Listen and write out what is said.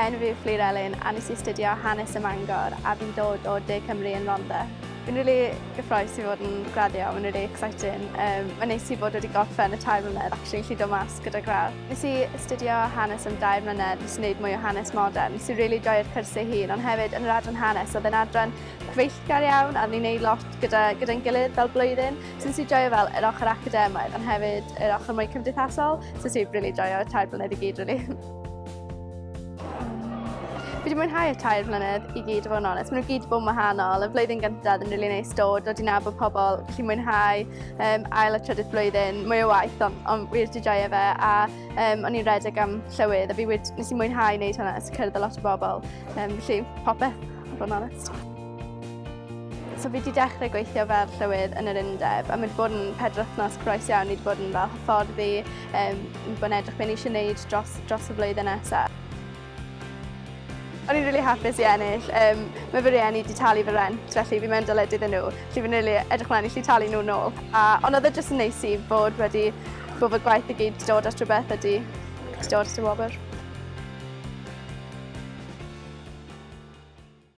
enw fi yw Fflir Elin a nes I astudio hanes ym Mangor a fi'n dod o De Cymru yn Rhondda. Fi'n really gyffrous I fod yn graddio, mae'n really exciting. Mae'n neis I fod wedi gorffen y 2 mlynedd actually gallu dod mas gyda gradd. Nes I astudio hanes am 2 mlynedd, nes I wneud mwy o hanes modern. Nes I really joio'r cwrs ei hun, ond hefyd yn yr adran hanes, oedd yn adran cyfeillgar iawn a ni'n neud lot gyda'n gilydd fel blwyddyn. So nes I joio fel yr ochr academaidd, ond hefyd yr ochr mwy cymdeithasol. So nes I really joio y 2 mlynedd I gyd, really. Fi wedi mwynhau y 2 mlynedd I gyd o fod yn onest. Maen nhw gyd bod yn wahanol. Y flwyddyn gyntaf yn rili neis dod I nabod pobl, gallu mwynhau ail y trydydd blwyddyn, mwy o waith, ond wir wedi joio fe. A o'n i'n redeg am llywydd, a nes I mwynhau wneud hwnna, nes I cyrraedd a lot o bobl. Felly, popeth, o fod yn onest. So fi wedi dechrau gweithio fel llywydd yn yr undeb, a mae wedi bod yn 4 wythnos croes iawn, ni wedi bod yn fel hyfforddi, bod yn edrych beth ni eisiau gwneud dros y flwyddyn nesaf. O'n i'n rili hapus I ennill. Mae fy rieni wedi talu fy rent, felly fi mewn dyled iddyn nhw. Felly fi'n rili edrych mlaen I allu talu nhw nôl. Ond oedd e jyst yn neis I bod fy gwaith I gyd dod at rhywbeth ydy dod at y wobr.